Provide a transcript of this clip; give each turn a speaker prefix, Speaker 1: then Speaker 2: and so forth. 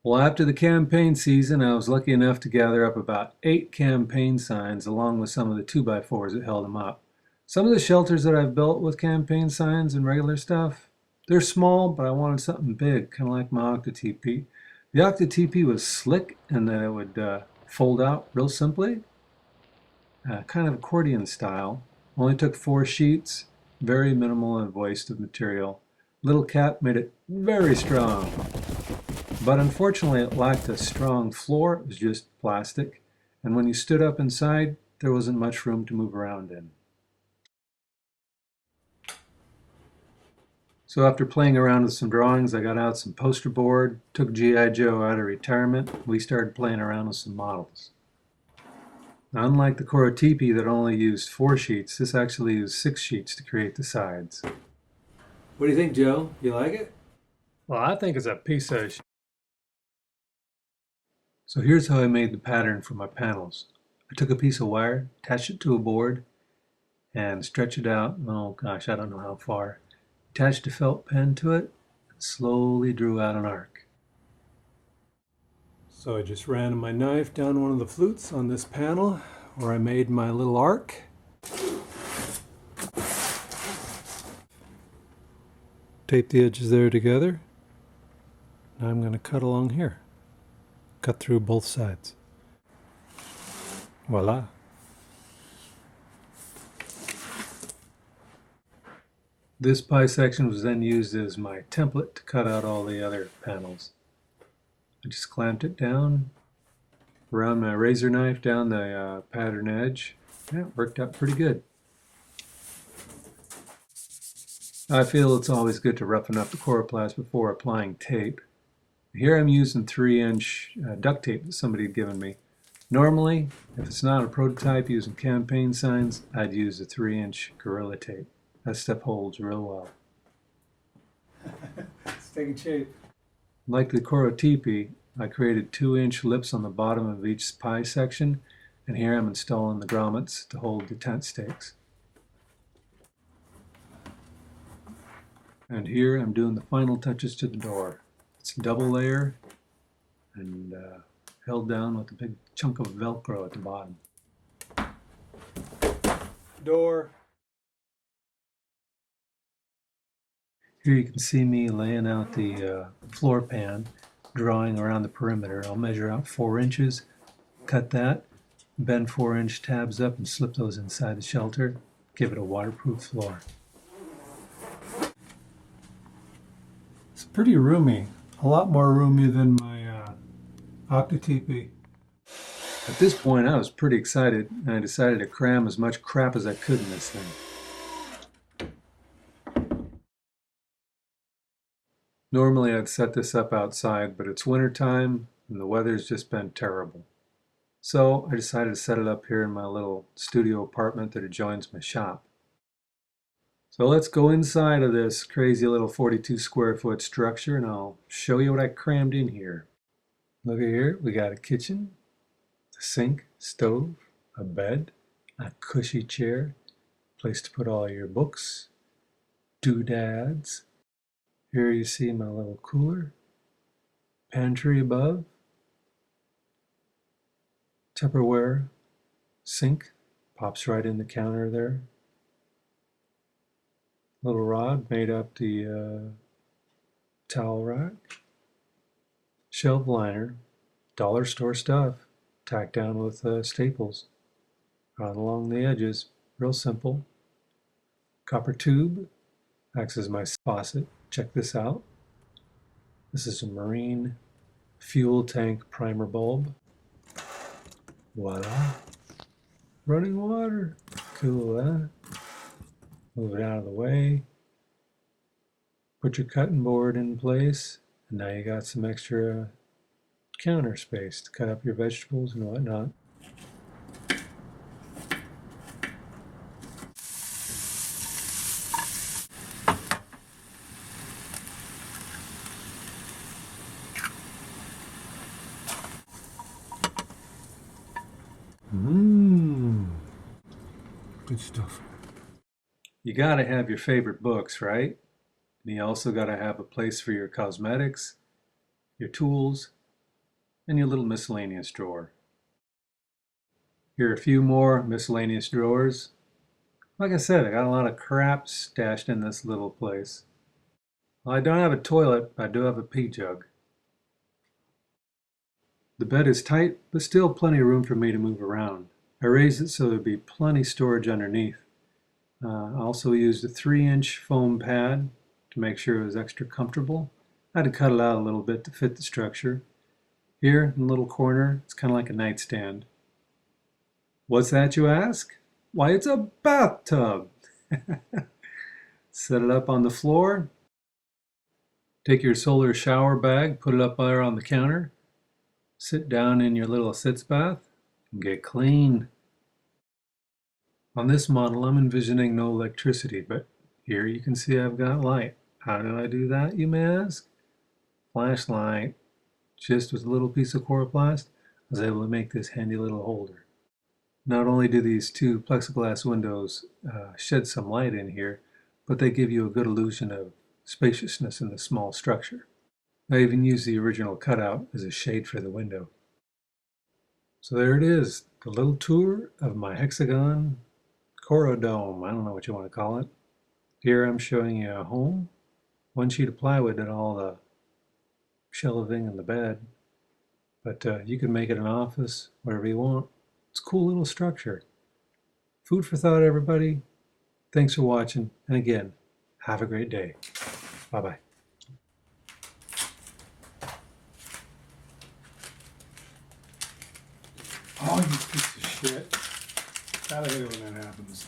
Speaker 1: Well, after the campaign season, I was lucky enough to gather up about 8 campaign signs along with some of the 2x4s that held them up. Some of the shelters that I've built with campaign signs and regular stuff, they're small, but I wanted something big, kind of like my Octa-TP. The Octa-TP was slick in that it would fold out real simply, kind of accordion style. Only took 4 sheets, very minimal and waste of material. Little cap made it very strong. But unfortunately, it lacked a strong floor. It was just plastic. And when you stood up inside, there wasn't much room to move around in. So after playing around with some drawings, I got out some poster board, took G.I. Joe out of retirement. We started playing around with some models. Now, unlike the Corotipi that only used 4 sheets, this actually used 6 sheets to create the sides. What do you think, Joe? You like it? Well, I think it's a piece of So here's how I made the pattern for my panels. I took a piece of wire, attached it to a board, and stretched it out, oh gosh, I don't know how far. Attached a felt pen to it, and slowly drew out an arc. So I just ran my knife down one of the flutes on this panel where I made my little arc. Tape the edges there together. Now I'm going to cut along here. Cut through both sides. Voila. This pie section was then used as my template to cut out all the other panels. I just clamped it down around my razor knife down the pattern edge. Yeah, it worked out pretty good. I feel it's always good to roughen up the coroplast before applying tape. Here I'm using 3-inch duct tape that somebody had given me. Normally, if it's not a prototype using campaign signs, I'd use a 3-inch Gorilla tape. That stuff holds real well. It's taking shape. Like the Corotipi, I created 2-inch lips on the bottom of each pie section, and here I'm installing the grommets to hold the tent stakes. And here I'm doing the final touches to the door. It's a double layer and held down with a big chunk of Velcro at the bottom. Door. Here you can see me laying out the floor pan, drawing around the perimeter. I'll measure out 4 inches, cut that, bend 4-inch tabs up and slip those inside the shelter, give it a waterproof floor. It's pretty roomy. A lot more roomy than my Octa-TP. At this point I was pretty excited and I decided to cram as much crap as I could in this thing. Normally I'd set this up outside, but it's winter time and the weather's just been terrible. So I decided to set it up here in my little studio apartment that adjoins my shop. So let's go inside of this crazy little 42 square foot structure and I'll show you what I crammed in here. Look at here, we got a kitchen, a sink, stove, a bed, a cushy chair, place to put all your books, doodads. Here you see my little cooler, pantry above, Tupperware, sink, pops right in the counter there. Little rod made up the towel rack, shelf liner, dollar store stuff, tacked down with staples, right along the edges, real simple. Copper tube acts as my faucet. Check this out. This is a marine fuel tank primer bulb. Voila. Running water. Cool, huh? Move it out of the way. Put your cutting board in place, and now you got some extra counter space to cut up your vegetables and whatnot. Good stuff. You gotta have your favorite books, right? And you also gotta have a place for your cosmetics, your tools, and your little miscellaneous drawer. Here are a few more miscellaneous drawers. Like I said, I got a lot of crap stashed in this little place. Well, I don't have a toilet, but I do have a pee jug. The bed is tight, but still plenty of room for me to move around. I raised it so there'd be plenty storage underneath. I also used a 3-inch foam pad to make sure it was extra comfortable. I had to cut it out a little bit to fit the structure. Here in the little corner, it's kind of like a nightstand. What's that, you ask? Why, it's a bathtub. Set it up on the floor. Take your solar shower bag, put it up there on the counter. Sit down in your little sitz bath and get clean. On this model, I'm envisioning no electricity, but here you can see I've got light. How do I do that, you may ask? Flashlight. Just with a little piece of coroplast, I was able to make this handy little holder. Not only do these two plexiglass windows shed some light in here, but they give you a good illusion of spaciousness in the small structure. I even used the original cutout as a shade for the window. So there it is, the little tour of my hexagon corodome. I don't know what you want to call it. Here I'm showing you a home. One sheet of plywood did all the shelving and the bed, but you can make it an office, whatever you want. It's a cool little structure. Food for thought, everybody. Thanks for watching, and again, have a great day. Bye-bye.
Speaker 2: Oh, you piece of shit. Gotta hate it when that happens.